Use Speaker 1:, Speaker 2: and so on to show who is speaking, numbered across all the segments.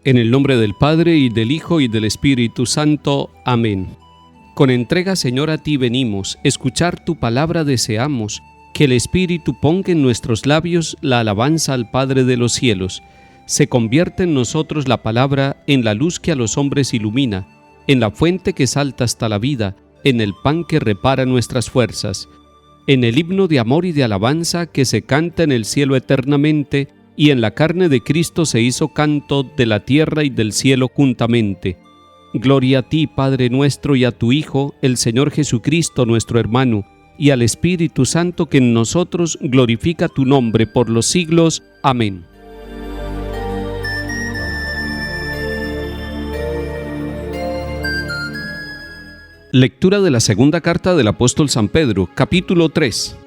Speaker 1: En el nombre del Padre, y del Hijo, y del Espíritu Santo. Amén. Con entrega, Señor, a ti venimos, escuchar tu palabra deseamos, que el Espíritu ponga en nuestros labios la alabanza al Padre de los cielos. Se convierte en nosotros la palabra en la luz que a los hombres ilumina, en la fuente que salta hasta la vida, en el pan que repara nuestras fuerzas, en el himno de amor y de alabanza que se canta en el cielo eternamente, y en la carne de Cristo se hizo canto de la tierra y del cielo juntamente. Gloria a ti, Padre nuestro, y a tu Hijo, el Señor Jesucristo, nuestro hermano, y al Espíritu Santo, que en nosotros glorifica tu nombre por los siglos. Amén. Lectura de la segunda carta del apóstol San Pedro, capítulo 3.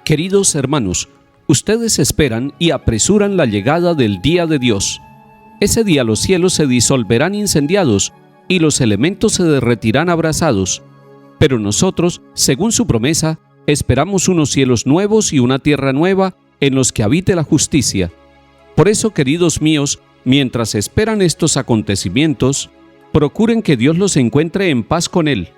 Speaker 1: Queridos hermanos, ustedes esperan y apresuran la llegada del día de Dios. Ese día los cielos se disolverán incendiados y los elementos se derretirán abrasados. Pero nosotros, según su promesa, esperamos unos cielos nuevos y una tierra nueva en los que habite la justicia. Por eso, queridos míos, mientras esperan estos acontecimientos, procuren que Dios los encuentre en paz con Él,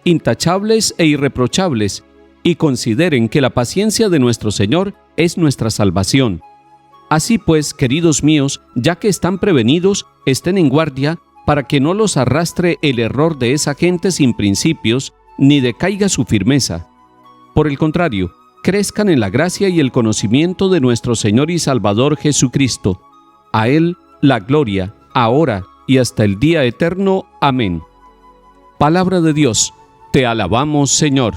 Speaker 1: intachables e irreprochables, y consideren que la paciencia de nuestro Señor es nuestra salvación. Así pues, queridos míos, ya que están prevenidos, estén en guardia para que no los arrastre el error de esa gente sin principios, ni decaiga su firmeza. Por el contrario, crezcan en la gracia y el conocimiento de nuestro Señor y Salvador Jesucristo. A Él la gloria, ahora y hasta el día eterno. Amén. Palabra de Dios, te alabamos, Señor.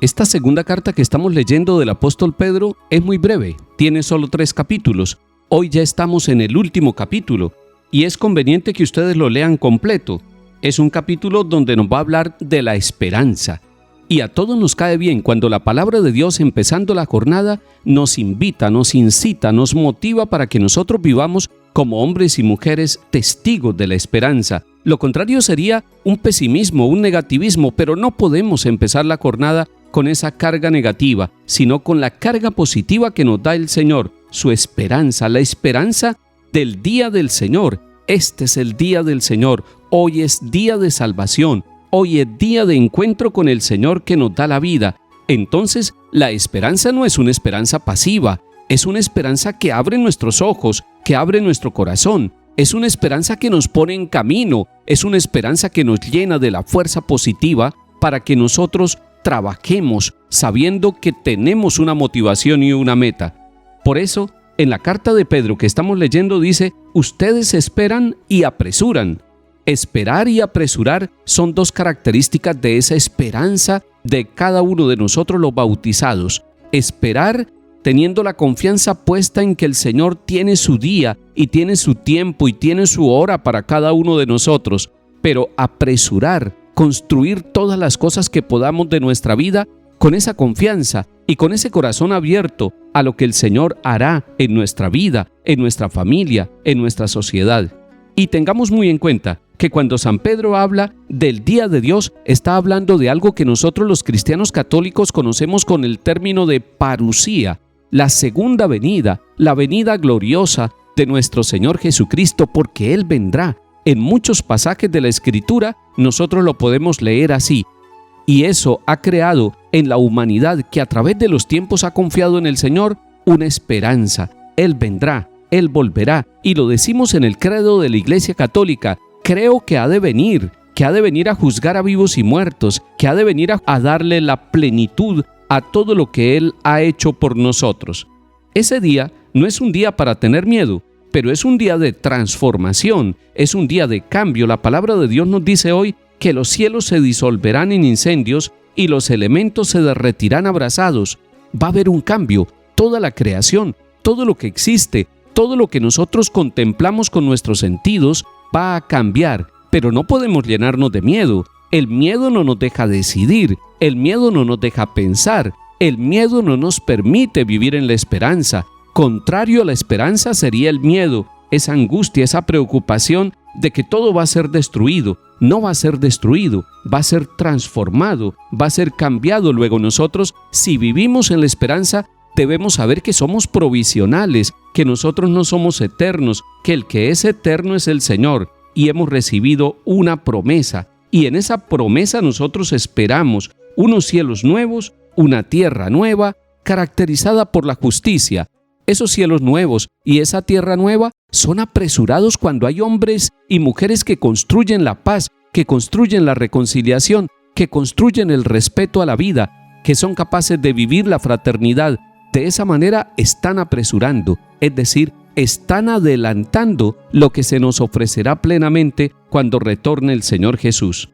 Speaker 1: Esta segunda carta que estamos leyendo del apóstol Pedro es muy breve, tiene solo 3 capítulos. Hoy ya estamos en el último capítulo y es conveniente que ustedes lo lean completo. Es un capítulo donde nos va a hablar de la esperanza. Y a todos nos cae bien cuando la palabra de Dios, empezando la jornada, nos invita, nos incita, nos motiva para que nosotros vivamos como hombres y mujeres testigos de la esperanza. Lo contrario sería un pesimismo, un negativismo, pero no podemos empezar la jornada con esa carga negativa, sino con la carga positiva que nos da el Señor, su esperanza, la esperanza del día del Señor. Este es el día del Señor, hoy es día de salvación, hoy es día de encuentro con el Señor que nos da la vida. Entonces, la esperanza no es una esperanza pasiva, es una esperanza que abre nuestros ojos, que abre nuestro corazón, es una esperanza que nos pone en camino, es una esperanza que nos llena de la fuerza positiva para que nosotros trabajemos sabiendo que tenemos una motivación y una meta. Por eso, en la carta de Pedro que estamos leyendo dice, ustedes esperan y apresuran. Esperar y apresurar son 2 características de esa esperanza de cada uno de nosotros los bautizados. Esperar teniendo la confianza puesta en que el Señor tiene su día y tiene su tiempo y tiene su hora para cada uno de nosotros. Pero apresurar, construir todas las cosas que podamos de nuestra vida con esa confianza y con ese corazón abierto a lo que el Señor hará en nuestra vida, en nuestra familia, en nuestra sociedad. Y tengamos muy en cuenta que cuando San Pedro habla del día de Dios, está hablando de algo que nosotros los cristianos católicos conocemos con el término de parusía, la segunda venida, la venida gloriosa de nuestro Señor Jesucristo, porque Él vendrá. En muchos pasajes de la Escritura nosotros lo podemos leer así. Y eso ha creado en la humanidad que a través de los tiempos ha confiado en el Señor una esperanza. Él vendrá, Él volverá. Y lo decimos en el credo de la Iglesia Católica. Creo que ha de venir a juzgar a vivos y muertos, que ha de venir a darle la plenitud a todo lo que Él ha hecho por nosotros. Ese día no es un día para tener miedo, pero es un día de transformación, es un día de cambio. La palabra de Dios nos dice hoy que los cielos se disolverán en incendios y los elementos se derretirán abrasados. Va a haber un cambio. Toda la creación, todo lo que existe, todo lo que nosotros contemplamos con nuestros sentidos va a cambiar, pero no podemos llenarnos de miedo. El miedo no nos deja decidir, el miedo no nos deja pensar, el miedo no nos permite vivir en la esperanza. Contrario a la esperanza sería el miedo, esa angustia, esa preocupación de que todo va a ser destruido. No va a ser destruido, va a ser transformado, va a ser cambiado luego nosotros si vivimos en la esperanza debemos saber que somos provisionales, que nosotros no somos eternos, que el que es eterno es el Señor, y hemos recibido una promesa, y en esa promesa nosotros esperamos unos cielos nuevos, una tierra nueva, caracterizada por la justicia. Esos cielos nuevos y esa tierra nueva son apresurados cuando hay hombres y mujeres que construyen la paz, que construyen la reconciliación, que construyen el respeto a la vida, que son capaces de vivir la fraternidad. De esa manera están apresurando, es decir, están adelantando lo que se nos ofrecerá plenamente cuando retorne el Señor Jesús.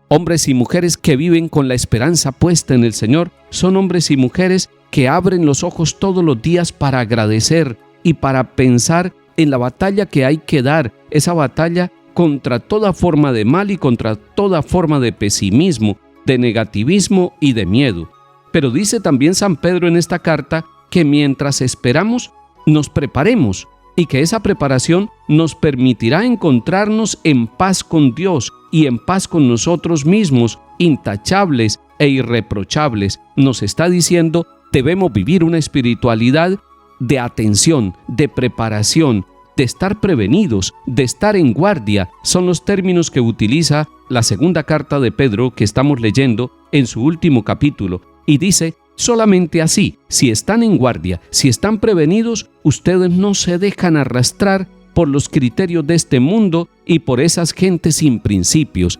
Speaker 1: Hombres y mujeres que viven con la esperanza puesta en el Señor son hombres y mujeres que abren los ojos todos los días para agradecer y para pensar en la batalla que hay que dar, esa batalla contra toda forma de mal y contra toda forma de pesimismo, de negativismo y de miedo. Pero dice también San Pedro en esta carta que mientras esperamos, nos preparemos y que esa preparación nos permitirá encontrarnos en paz con Dios y en paz con nosotros mismos, intachables e irreprochables. Nos está diciendo, debemos vivir una espiritualidad de atención, de preparación, de estar prevenidos, de estar en guardia. Son los términos que utiliza la segunda carta de Pedro que estamos leyendo en su último capítulo. Y dice, solamente así, si están en guardia, si están prevenidos, ustedes no se dejan arrastrar por los criterios de este mundo y por esas gentes sin principios.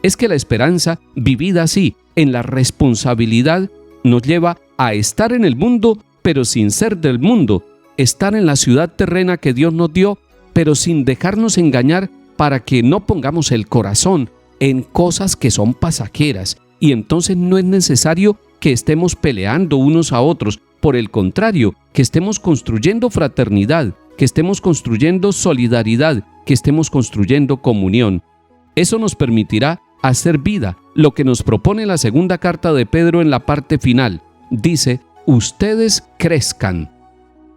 Speaker 1: Es que la esperanza, vivida así, en la responsabilidad, nos lleva a estar en el mundo, pero sin ser del mundo, estar en la ciudad terrena que Dios nos dio, pero sin dejarnos engañar para que no pongamos el corazón en cosas que son pasajeras. Y entonces no es necesario que estemos peleando unos a otros, por el contrario, que estemos construyendo fraternidad, que estemos construyendo solidaridad, que estemos construyendo comunión. Eso nos permitirá hacer vida, lo que nos propone la segunda carta de Pedro en la parte final. Dice, ustedes crezcan.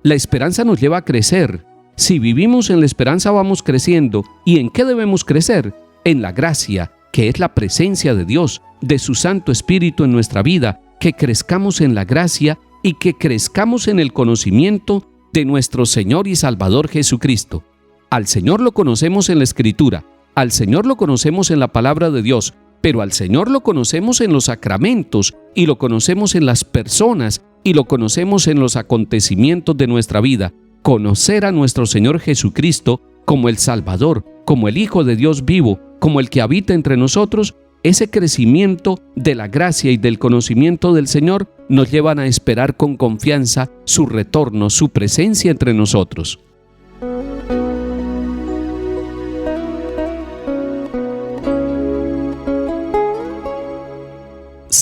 Speaker 1: La esperanza nos lleva a crecer. Si vivimos en la esperanza vamos creciendo. ¿Y en qué debemos crecer? En la gracia, que es la presencia de Dios, de su Santo Espíritu en nuestra vida, que crezcamos en la gracia y que crezcamos en el conocimiento de nuestro Señor y Salvador Jesucristo. Al Señor lo conocemos en la Escritura, al Señor lo conocemos en la palabra de Dios, pero al Señor lo conocemos en los sacramentos y lo conocemos en las personas y lo conocemos en los acontecimientos de nuestra vida. Conocer a nuestro Señor Jesucristo como el Salvador, como el Hijo de Dios vivo, como el que habita entre nosotros, ese crecimiento de la gracia y del conocimiento del Señor nos llevan a esperar con confianza su retorno, su presencia entre nosotros.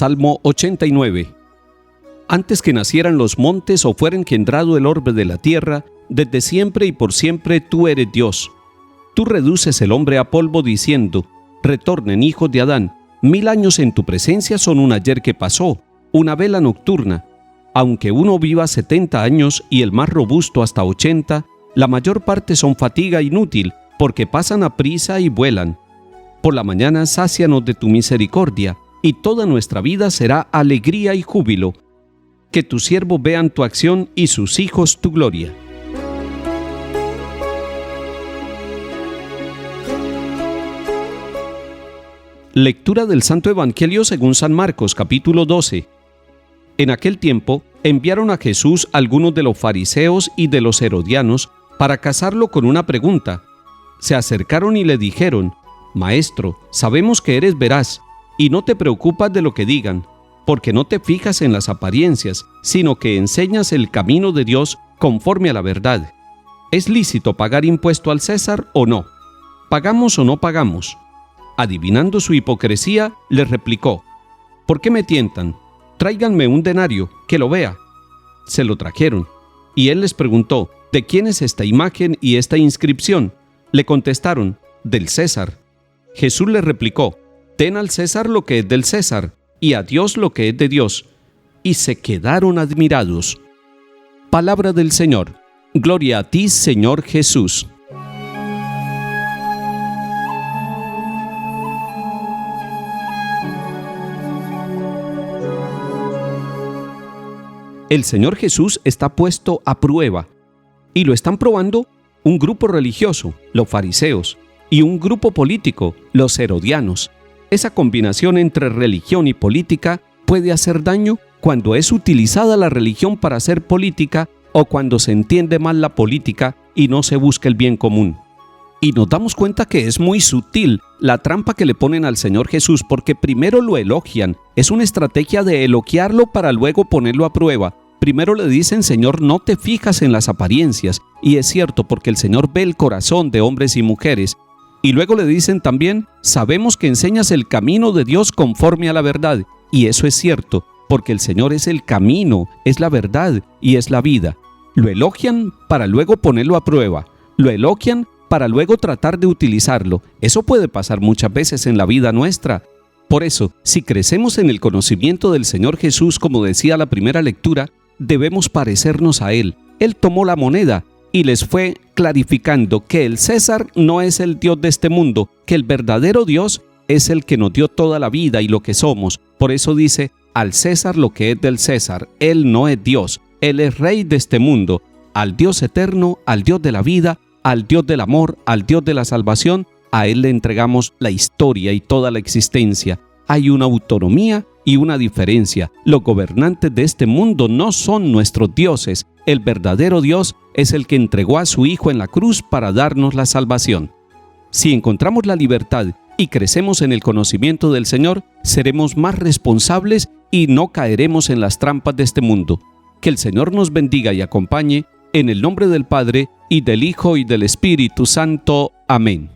Speaker 1: Salmo 89. Antes que nacieran los montes o fuera engendrado el orbe de la tierra, desde siempre y por siempre tú eres Dios. Tú reduces el hombre a polvo diciendo, retornen hijos de Adán, 1000 años en tu presencia son un ayer que pasó, una vela nocturna. Aunque uno viva 70 años y el más robusto hasta 80, la mayor parte son fatiga inútil, porque pasan a prisa y vuelan. Por la mañana sácianos de tu misericordia, y toda nuestra vida será alegría y júbilo. Que tus siervos vean tu acción y sus hijos tu gloria. Lectura del Santo Evangelio según San Marcos, capítulo 12. En aquel tiempo enviaron a Jesús algunos de los fariseos y de los herodianos para casarlo con una pregunta. Se acercaron y le dijeron, Maestro, sabemos que eres veraz y no te preocupas de lo que digan, porque no te fijas en las apariencias, sino que enseñas el camino de Dios conforme a la verdad. ¿Es lícito pagar impuesto al César o no? ¿Pagamos o no pagamos? Adivinando su hipocresía, les replicó, ¿por qué me tientan? Tráiganme un denario, que lo vea. Se lo trajeron, y él les preguntó, ¿de quién es esta imagen y esta inscripción? Le contestaron, del César. Jesús les replicó, den al César lo que es del César, y a Dios lo que es de Dios. Y se quedaron admirados. Palabra del Señor. Gloria a ti, Señor Jesús. El Señor Jesús está puesto a prueba, y lo están probando un grupo religioso, los fariseos, y un grupo político, los herodianos. Esa combinación entre religión y política puede hacer daño cuando es utilizada la religión para hacer política o cuando se entiende mal la política y no se busca el bien común. Y nos damos cuenta que es muy sutil la trampa que le ponen al Señor Jesús, porque primero lo elogian. Es una estrategia de elogiarlo para luego ponerlo a prueba. Primero le dicen: Señor, no te fijas en las apariencias. Y es cierto, porque el Señor ve el corazón de hombres y mujeres. Y luego le dicen también: sabemos que enseñas el camino de Dios conforme a la verdad. Y eso es cierto, porque el Señor es el camino, es la verdad y es la vida. Lo elogian para luego ponerlo a prueba. Lo elogian para luego tratar de utilizarlo. Eso puede pasar muchas veces en la vida nuestra. Por eso, si crecemos en el conocimiento del Señor Jesús, como decía la primera lectura, debemos parecernos a Él. Él tomó la moneda y les fue clarificando que el César no es el Dios de este mundo, que el verdadero Dios es el que nos dio toda la vida y lo que somos. Por eso dice: al César lo que es del César. Él no es Dios, Él es Rey de este mundo. Al Dios eterno, al Dios de la vida, al Dios del amor, al Dios de la salvación, a Él le entregamos la historia y toda la existencia. Hay una autonomía y una diferencia. Los gobernantes de este mundo no son nuestros dioses. El verdadero Dios es el que entregó a su Hijo en la cruz para darnos la salvación. Si encontramos la libertad y crecemos en el conocimiento del Señor, seremos más responsables y no caeremos en las trampas de este mundo. Que el Señor nos bendiga y acompañe, en el nombre del Padre, y del Hijo, y del Espíritu Santo. Amén.